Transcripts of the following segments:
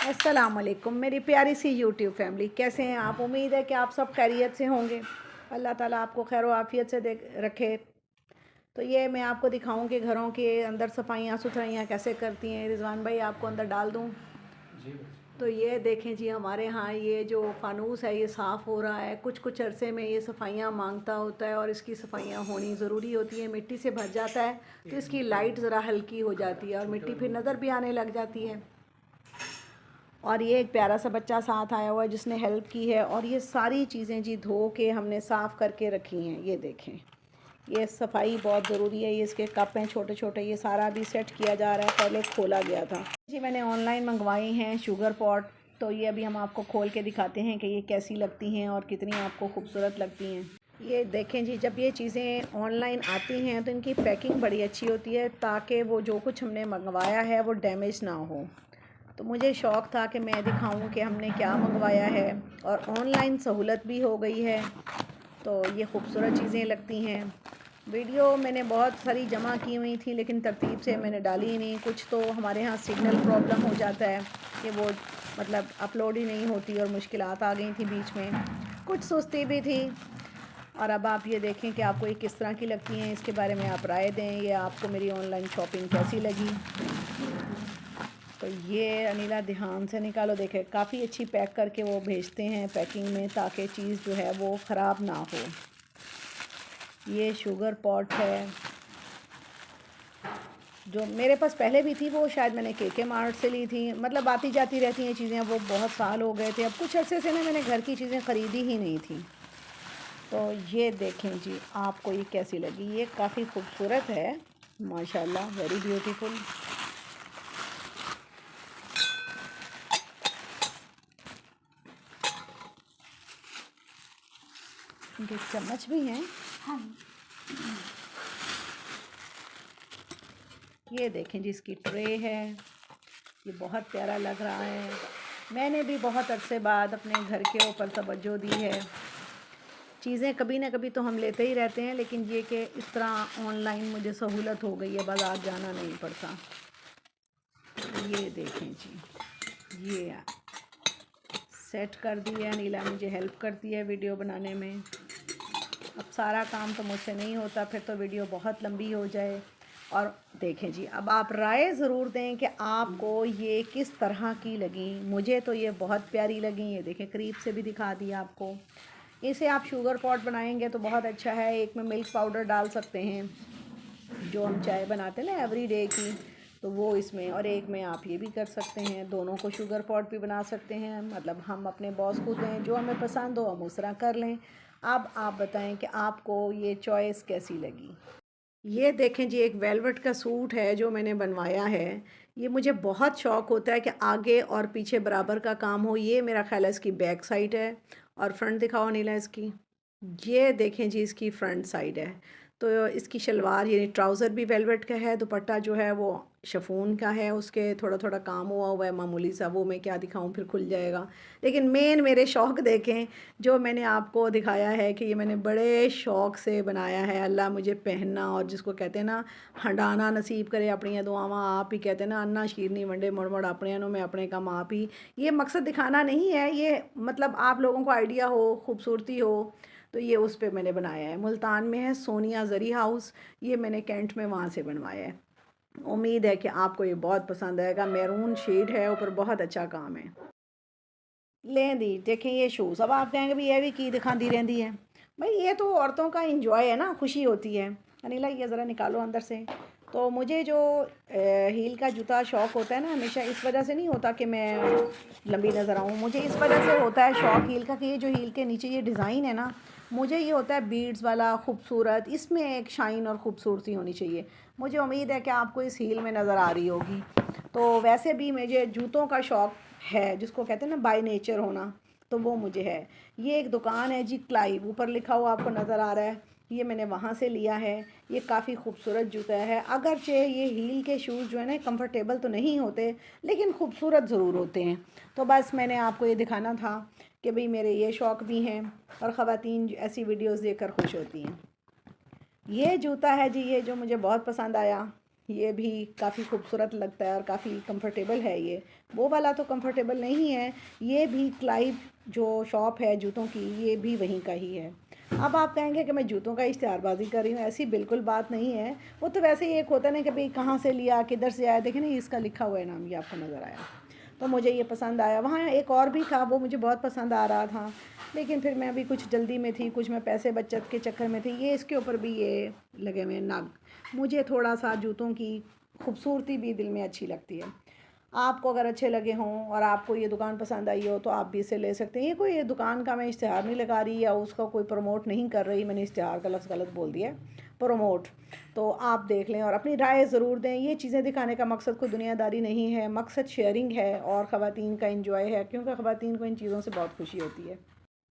अस्सलाम वालेकुम मेरी प्यारी सी यूट्यूब फैमिली, कैसे हैं आप। उम्मीद है कि आप सब खैरियत से होंगे। अल्लाह ताला आपको खैर आफियत से देख रखे। तो ये मैं आपको दिखाऊं कि घरों के अंदर सफाइयाँ सुथराइयाँ कैसे करती हैं। रिजवान भाई आपको अंदर डाल दूं। जी। तो ये देखें जी, हमारे यहाँ ये जो फ़ानूस है ये साफ़ हो रहा है। कुछ कुछ अरसे में ये सफाइयाँ मांगता होता है और इसकी सफाइयाँ होनी ज़रूरी होती है। मिट्टी से भर जाता है तो इसकी लाइट ज़रा हल्की हो जाती है और मिट्टी फिर नज़र भी आने लग जाती है। और ये एक प्यारा सा बच्चा साथ आया हुआ है जिसने हेल्प की है। और ये सारी चीज़ें जी धो के हमने साफ़ करके रखी हैं। ये देखें, ये सफाई बहुत ज़रूरी है। ये इसके कप हैं छोटे छोटे, ये सारा भी सेट किया जा रहा है। पहले खोला गया था जी, मैंने ऑनलाइन मंगवाई हैं शुगर पॉट। तो ये अभी हम आपको खोल के दिखाते हैं कि ये कैसी लगती हैं और कितनी आपको खूबसूरत लगती हैं। ये देखें जी, जब ये चीज़ें ऑनलाइन आती हैं तो इनकी पैकिंग बड़ी अच्छी होती है ताकि वो जो कुछ हमने मंगवाया है वो डैमेज ना हो। तो मुझे शौक़ था कि मैं दिखाऊं कि हमने क्या मंगवाया है। और ऑनलाइन सहूलत भी हो गई है तो ये खूबसूरत चीज़ें लगती हैं। वीडियो मैंने बहुत सारी जमा की हुई थी लेकिन तरतीब से मैंने डाली ही नहीं। कुछ तो हमारे यहाँ सिग्नल प्रॉब्लम हो जाता है कि वो मतलब अपलोड ही नहीं होती और मुश्किलात आ गई थी बीच में, कुछ सुस्ती भी थी। और अब आप ये देखें कि आपको ये किस तरह की लगती हैं, इसके बारे में आप राय दें। ये आपको मेरी ऑनलाइन शॉपिंग कैसी लगी। तो ये अनिला ध्यान से निकालो, देखें काफ़ी अच्छी पैक करके वो भेजते हैं पैकिंग में ताकि चीज़ जो है वो ख़राब ना हो। ये शुगर पॉट है जो मेरे पास पहले भी थी, वो शायद मैंने के मार्ट से ली थी। मतलब आती जाती रहती हैं चीज़ें, वो बहुत साल हो गए थे। अब कुछ अर्से से ना मैंने घर की चीज़ें ख़रीदी ही नहीं थी। तो ये देखें जी, आपको ये कैसी लगी। ये काफ़ी खूबसूरत है माशाल्लाह, वेरी ब्यूटीफुल। इनके चम्मच भी हैं। हाँ। ये देखें जी, इसकी ट्रे है। ये बहुत प्यारा लग रहा है। मैंने भी बहुत अरसे बाद अपने घर के ऊपर तवज्जो दी है। चीज़ें कभी ना कभी तो हम लेते ही रहते हैं, लेकिन ये कि इस तरह ऑनलाइन मुझे सहूलत हो गई है, बाज़ार जाना नहीं पड़ता। ये देखें जी, ये सेट कर दी है। नीला मुझे हेल्प करती है वीडियो बनाने में। अब सारा काम तो मुझसे नहीं होता, फिर तो वीडियो बहुत लंबी हो जाए। और देखें जी, अब आप राय ज़रूर दें कि आपको ये किस तरह की लगी। मुझे तो ये बहुत प्यारी लगी। ये देखें, करीब से भी दिखा दी आपको। इसे आप शुगर पॉट बनाएंगे तो बहुत अच्छा है। एक में मिल्क पाउडर डाल सकते हैं जो हम चाय बनाते हैं ना एवरी डे की, तो वो इसमें। और एक में आप ये भी कर सकते हैं, दोनों को शुगर पॉट भी बना सकते हैं। मतलब हम अपने बॉस को दें, जो हमें पसंद हो हम उस तरह कर लें। अब आप बताएं कि आपको ये चॉइस कैसी लगी। ये देखें जी, एक वेलवेट का सूट है जो मैंने बनवाया है। ये मुझे बहुत शौक़ होता है कि आगे और पीछे बराबर का काम हो। ये मेरा ख्याल है इसकी बैक साइड है। और फ्रंट दिखाओ नीला इसकी। ये देखें जी, इसकी फ्रंट साइड है। तो इसकी शलवार यानी ट्राउज़र भी वेलवेट का है। दुपट्टा जो है वो शिफॉन का है, उसके थोड़ा थोड़ा काम हुआ हुआ है मामूली सा। वो मैं क्या दिखाऊं, फिर खुल जाएगा। लेकिन मेन मेरे शौक़ देखें जो मैंने आपको दिखाया है कि ये मैंने बड़े शौक़ से बनाया है। अल्लाह मुझे पहनना और जिसको कहते हैं ना हंडाना नसीब करे। अपनी दुआवां आप ही कहते हैं ना, अन्ना शीरनी वंडे मुड़ मुड़ अपने में अपने काम आप ही। ये मकसद दिखाना नहीं है, ये मतलब आप लोगों को आइडिया हो, खूबसूरती हो। तो ये उस पे मैंने बनाया है। मुल्तान में है सोनिया ज़री हाउस। ये मैंने कैंट में वहाँ से बनवाया है। उम्मीद है कि आपको ये बहुत पसंद आएगा। मैरून शेड है, ऊपर बहुत अच्छा काम है। लें दी देखें ये शूज़। अब आप कहेंगे भी ये भी की दिखाती रहती है। भाई ये तो औरतों का इंजॉय है ना, खुशी होती है। अनिला ये ज़रा निकालो अंदर से। तो मुझे जो हील का जूता शौक़ होता है ना, हमेशा इस वजह से नहीं होता कि मैं लंबी नज़र आऊँ। मुझे इस वजह से होता है शौक़ हील का कि ये जो हील के नीचे ये डिज़ाइन है ना, मुझे ये होता है बीड्स वाला खूबसूरत। इसमें एक शाइन और ख़ूबसूरती होनी चाहिए। मुझे उम्मीद है कि आपको इस हील में नज़र आ रही होगी। तो वैसे भी मुझे जूतों का शौक़ है, जिसको कहते हैं ना बाय नेचर होना, तो वो मुझे है। ये एक दुकान है जी, क्लाइव ऊपर लिखा हुआ आपको नज़र आ रहा है। ये मैंने वहाँ से लिया है। ये काफ़ी खूबसूरत जूता है। अगरचे ये हील के शूज़ जो है ना कंफर्टेबल तो नहीं होते, लेकिन खूबसूरत ज़रूर होते हैं। तो बस मैंने आपको ये दिखाना था कि भाई मेरे ये शौक़ भी हैं और ख़वातीन ऐसी वीडियोज़ देखकर खुश होती हैं। ये जूता है जी, ये जो मुझे बहुत पसंद आया। ये भी काफ़ी खूबसूरत लगता है और काफ़ी कंफर्टेबल है ये। वो वाला तो कंफर्टेबल नहीं है, ये भी क्लाइव जो शॉप है जूतों की, ये भी वहीं का ही है। अब आप कहेंगे कि मैं जूतों का इश्तिहारबाजी कर रही हूँ, ऐसी बिल्कुल बात नहीं है। वो तो वैसे ही एक होता है ना कि भाई कहाँ से लिया, किधर से आया। देखें ना, इसका लिखा हुआ है नाम, ये आपको नज़र आया, तो मुझे ये पसंद आया। वहाँ एक और भी था, वो मुझे बहुत पसंद आ रहा था, लेकिन फिर मैं अभी कुछ जल्दी में थी, कुछ मैं पैसे बचत के चक्कर में थी। ये इसके ऊपर भी ये लगे हुए नग। मुझे थोड़ा सा जूतों की खूबसूरती भी दिल में अच्छी लगती है। आपको अगर अच्छे लगे हों और आपको ये दुकान पसंद आई हो तो आप भी इसे ले सकते हैं। ये कोई दुकान का मैं इश्तिहार नहीं लगा रही या उसका कोई प्रमोट नहीं कर रही, मैंने इश्तिहार का लफ्ज़ गलत बोल दिया, प्रमोट। तो आप देख लें और अपनी राय ज़रूर दें। ये चीज़ें दिखाने का मकसद कोई दुनियादारी नहीं है, मकसद शेयरिंग है और ख़वातीन का इंजॉय है, क्योंकि ख़वातीन को इन चीज़ों से बहुत खुशी होती है।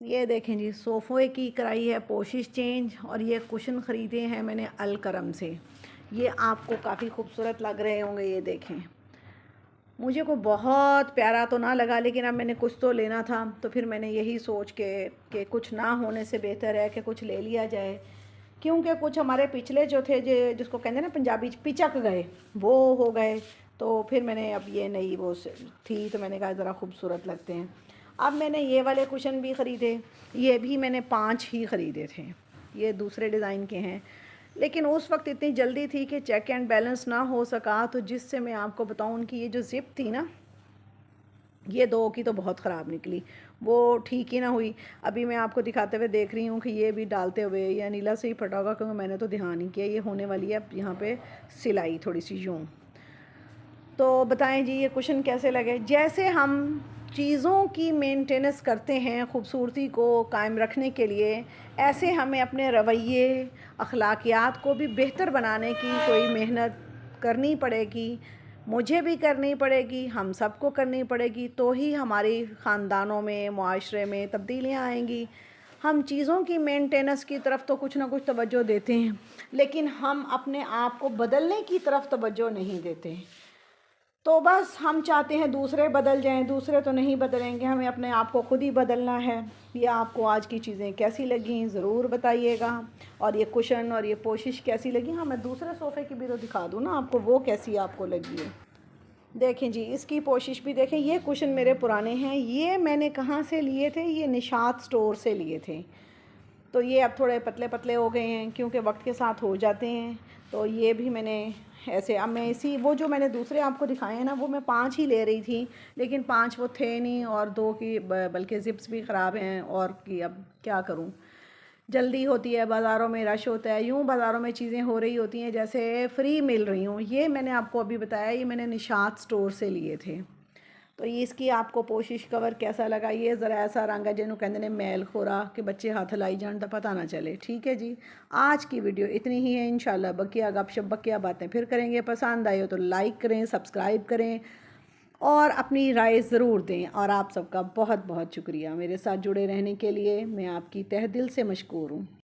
ये देखें जी, सोफ़े की कराई है पोशिश चेंज, और ये कुशन ख़रीदे हैं मैंने अल करम से। ये आपको काफ़ी खूबसूरत लग रहे होंगे, ये देखें। मुझे को बहुत प्यारा तो ना लगा, लेकिन अब मैंने कुछ तो लेना था, तो फिर मैंने यही सोच के कि कुछ ना होने से बेहतर है कि कुछ ले लिया जाए, क्योंकि कुछ हमारे पिछले जो थे जिसको कहते हैं ना पंजाबी पिचक गए, वो हो गए। तो फिर मैंने अब ये नई वो थी, तो मैंने कहा ज़रा खूबसूरत लगते हैं। अब मैंने ये वाले कुशन भी ख़रीदे, ये भी मैंने 5 ही ख़रीदे थे, ये दूसरे डिज़ाइन के हैं। लेकिन उस वक्त इतनी जल्दी थी कि चेक एंड बैलेंस ना हो सका, तो जिससे मैं आपको बताऊं, उनकी ये जो ज़िप थी ना, ये 2 की तो बहुत ख़राब निकली, वो ठीक ही ना हुई। अभी मैं आपको दिखाते हुए देख रही हूँ कि ये भी डालते हुए या नीला से ही फटा होगा, क्योंकि मैंने तो ध्यान नहीं किया। ये होने वाली है यहाँ पे सिलाई थोड़ी सी यूँ। तो बताएं जी, ये कुशन कैसे लगे। जैसे हम चीज़ों की मेंटेनेंस करते हैं खूबसूरती को कायम रखने के लिए, ऐसे हमें अपने रवैये अखलाकियात को भी बेहतर बनाने की कोई मेहनत करनी पड़ेगी। मुझे भी करनी पड़ेगी, हम सबको करनी पड़ेगी, तो ही हमारी ख़ानदानों में, मुआशरे में तब्दीलियाँ आएंगी। हम चीज़ों की मेंटेनेंस की तरफ तो कुछ ना कुछ तवज्जो देते हैं, लेकिन हम अपने आप को बदलने की तरफ तवज्जो नहीं देते। तो बस हम चाहते हैं दूसरे बदल जाएं, दूसरे तो नहीं बदलेंगे, हमें अपने आप को खुद ही बदलना है। ये आपको आज की चीज़ें कैसी लगी ज़रूर बताइएगा, और ये कुशन और ये पोशिश कैसी लगी। हाँ, मैं दूसरे सोफ़े की भी तो दिखा दूँ ना आपको, वो कैसी आपको लगी है। देखें जी, इसकी पोशिश भी देखें। ये कुशन मेरे पुराने हैं, ये मैंने कहाँ से लिए थे, ये निशात स्टोर से लिए थे। तो ये अब थोड़े पतले पतले हो गए हैं, क्योंकि वक्त के साथ हो जाते हैं। तो ये भी मैंने ऐसे, अब मैं इसी वो जो मैंने दूसरे आपको दिखाए हैं ना, वो मैं 5 ही ले रही थी, लेकिन 5 वो थे नहीं, और 2 की बल्कि ज़िप्स भी ख़राब हैं, और कि अब क्या करूं, जल्दी होती है, बाज़ारों में रश होता है, यूँ बाज़ारों में चीज़ें हो रही होती हैं जैसे फ्री मिल रही हूँ। ये मैंने आपको अभी बताया, ये मैंने निशात स्टोर से लिए थे। तो ये इसकी आपको पोशिश कवर कैसा लगा। ये ज़रा ऐसा रंग है जिन्होंने कहते ने मैल खोरा कि बच्चे हाथ लाई जान तो पता ना चले। ठीक है जी, आज की वीडियो इतनी ही है। इंशाल्लाह बकिया गपशप बकिया बातें फिर करेंगे। पसंद आए हो तो लाइक करें, सब्सक्राइब करें और अपनी राय ज़रूर दें। और आप सबका बहुत बहुत शुक्रिया मेरे साथ जुड़े रहने के लिए। मैं आपकी तहे दिल से मशकूर हूँ।